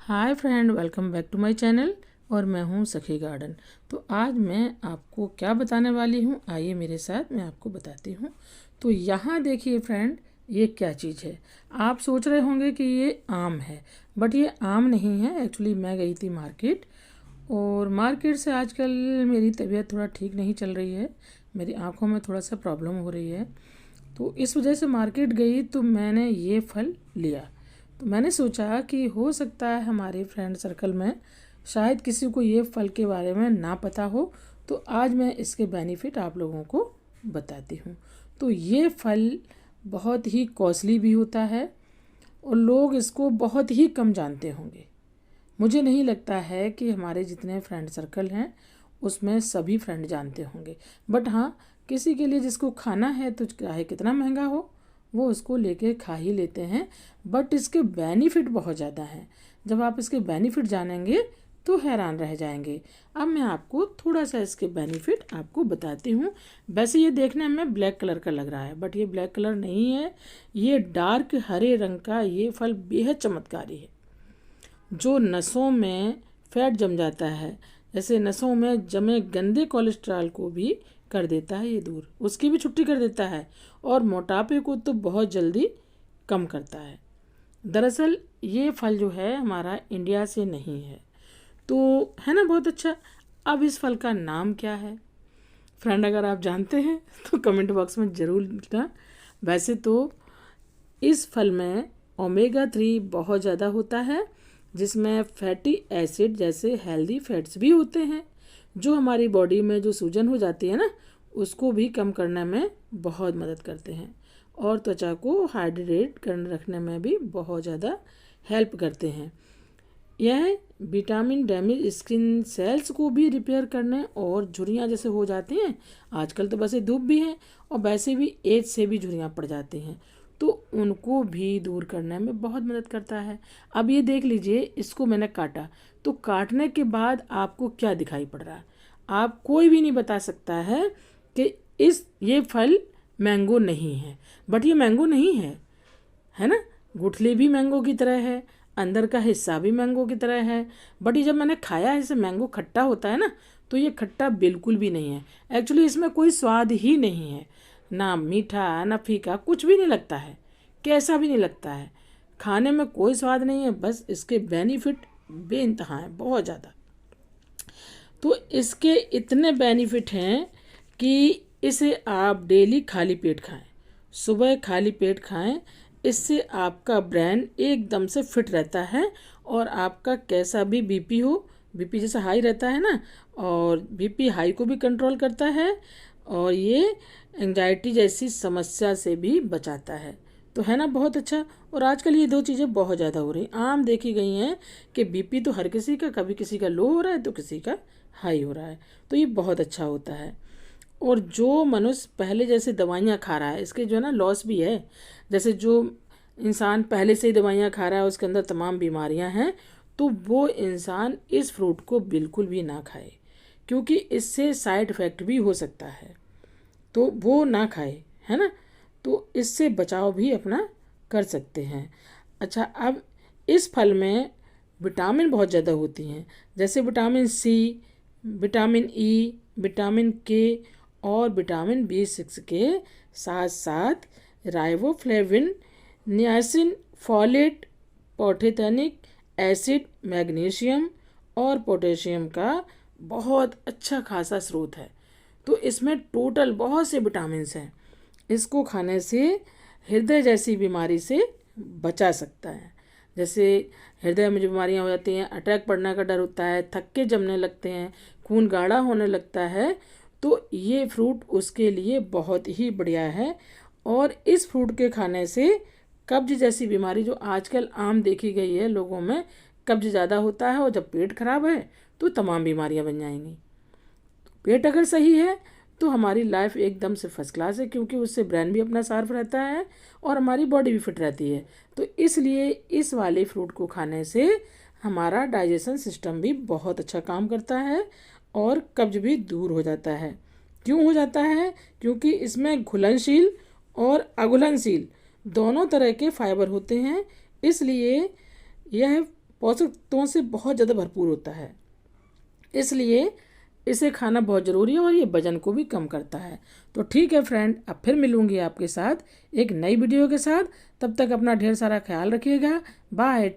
Hi friend, welcome back to my channel. और मैं हूँ सखी गार्डन। तो आज मैं आपको क्या बताने वाली हूँ, आइए मेरे साथ मैं आपको बताती हूँ। तो यहाँ देखिए फ्रेंड, ये क्या चीज़ है। आप सोच रहे होंगे कि ये आम है, बट ये आम नहीं है। एक्चुअली मैं गई थी मार्केट, और मार्केट से आजकल मेरी तबीयत थोड़ा ठीक नहीं चल रही है। मेरी आँखों में थोड़ा सा प्रॉब्लम हो रही है, तो इस वजह से मार्केट गई तो मैंने ये फल लिया। तो मैंने सोचा कि हो सकता है हमारे फ्रेंड सर्कल में शायद किसी को ये फल के बारे में ना पता हो, तो आज मैं इसके बेनिफिट आप लोगों को बताती हूँ। तो ये फल बहुत ही कॉस्टली भी होता है और लोग इसको बहुत ही कम जानते होंगे। मुझे नहीं लगता है कि हमारे जितने फ्रेंड सर्कल हैं उसमें सभी फ्रेंड जानते होंगे, बट हाँ, किसी के लिए जिसको खाना है तो चाहे कितना महंगा हो वो उसको लेके खा ही लेते हैं। बट इसके बेनिफिट बहुत ज़्यादा हैं। जब आप इसके बेनिफिट जानेंगे तो हैरान रह जाएंगे। अब मैं आपको थोड़ा सा इसके बेनिफिट आपको बताती हूँ। वैसे ये देखने में ब्लैक कलर का लग रहा है, बट ये ब्लैक कलर नहीं है। ये डार्क हरे रंग का ये फल बेहद चमत्कारी है, जो नसों में फैट जम जाता है, जैसे नसों में जमे गंदे कोलेस्ट्रॉल को भी कर देता है ये दूर, उसकी भी छुट्टी कर देता है, और मोटापे को तो बहुत जल्दी कम करता है। दरअसल ये फल जो है हमारा इंडिया से नहीं है, तो है ना बहुत अच्छा। अब इस फल का नाम क्या है फ्रेंड, अगर आप जानते हैं तो कमेंट बॉक्स में ज़रूर लिखना। वैसे तो इस फल में ओमेगा 3 बहुत ज़्यादा होता है, जिसमें फैटी एसिड जैसे हेल्दी फैट्स भी होते हैं, जो हमारी बॉडी में जो सूजन हो जाती है ना, उसको भी कम करने में बहुत मदद करते हैं, और त्वचा को हाइड्रेट कर रखने में भी बहुत ज़्यादा हेल्प करते हैं। यह विटामिन डैमेज स्किन सेल्स को भी रिपेयर करने, और झुर्रियाँ जैसे हो जाती हैं, आजकल तो वैसे धूप भी है और वैसे भी एज से भी झुर्रियाँ पड़ जाती हैं, तो उनको भी दूर करने में बहुत मदद करता है। अब ये देख लीजिए, इसको मैंने काटा, तो काटने के बाद आपको क्या दिखाई पड़ रहा है। आप कोई भी नहीं बता सकता है कि ये फल मैंगो नहीं है, बट ये मैंगो नहीं है ना। गुठली भी मैंगो की तरह है, अंदर का हिस्सा भी मैंगो की तरह है, बट ये जब मैंने खाया, जैसे मैंगो खट्टा होता है ना, तो ये खट्टा बिल्कुल भी नहीं है। एक्चुअली इसमें कोई स्वाद ही नहीं है, ना मीठा ना फीका, कुछ भी नहीं लगता है, कैसा भी नहीं लगता है। खाने में कोई स्वाद नहीं है, बस इसके बेनिफिट बेइंतहा हैं, बहुत ज़्यादा। तो इसके इतने बेनिफिट हैं कि इसे आप डेली खाली पेट खाएं, सुबह खाली पेट खाएं। इससे आपका ब्रेन एकदम से फिट रहता है, और आपका कैसा भी बीपी हो, बीपी जैसा हाई रहता है ना, और बीपी हाई को भी कंट्रोल करता है, और ये एंजाइटी जैसी समस्या से भी बचाता है। तो है ना बहुत अच्छा। और आजकल ये दो चीज़ें बहुत ज़्यादा हो रही, आम देखी गई हैं कि बीपी तो हर किसी का, कभी किसी का लो हो रहा है तो किसी का हाई हो रहा है, तो ये बहुत अच्छा होता है। और जो मनुष्य पहले जैसे दवाइयाँ खा रहा है, इसके जो है ना लॉस भी है। जैसे जो इंसान पहले से ही दवाइयाँ खा रहा है, उसके अंदर तमाम बीमारियाँ हैं, तो वो इंसान इस फ्रूट को बिल्कुल भी ना खाए, क्योंकि इससे साइड इफ़ेक्ट भी हो सकता है, तो वो ना खाए, है ना। तो इससे बचाव भी अपना कर सकते हैं। अच्छा, अब इस फल में विटामिन बहुत ज़्यादा होती हैं, जैसे vitamin C, vitamin E, vitamin K और विटामिन B6 के साथ साथ riboflavin, niacin, folate, pantothenic acid, magnesium और पोटेशियम का बहुत अच्छा खासा स्रोत है। तो इसमें टोटल बहुत से विटामिन्स हैं। इसको खाने से हृदय जैसी बीमारी से बचा सकता है। जैसे हृदय में जो बीमारियाँ हो जाती हैं, अटैक पड़ने का डर होता है, थक्के जमने लगते हैं, खून गाढ़ा होने लगता है, तो ये फ्रूट उसके लिए बहुत ही बढ़िया है। और इस फ्रूट के खाने से कब्ज जैसी बीमारी, जो आजकल आम देखी गई है लोगों में, कब्ज ज़्यादा होता है, और जब पेट खराब है तो तमाम बीमारियां बन जाएंगी। पेट अगर सही है तो हमारी लाइफ एकदम से फर्स्ट क्लास है, क्योंकि उससे ब्रेन भी अपना शार्प रहता है और हमारी बॉडी भी फिट रहती है। तो इसलिए इस वाले फ्रूट को खाने से हमारा डाइजेशन सिस्टम भी बहुत अच्छा काम करता है, और कब्ज भी दूर हो जाता है। क्यों हो जाता है? क्योंकि इसमें घुलनशील और अघुलनशील दोनों तरह के फाइबर होते हैं, इसलिए यह पोषक तत्वों से बहुत ज़्यादा भरपूर होता है, इसलिए इसे खाना बहुत ज़रूरी है और ये वजन को भी कम करता है। तो ठीक है फ्रेंड, अब फिर मिलूंगी आपके साथ एक नई वीडियो के साथ। तब तक अपना ढेर सारा ख्याल रखिएगा। बाय।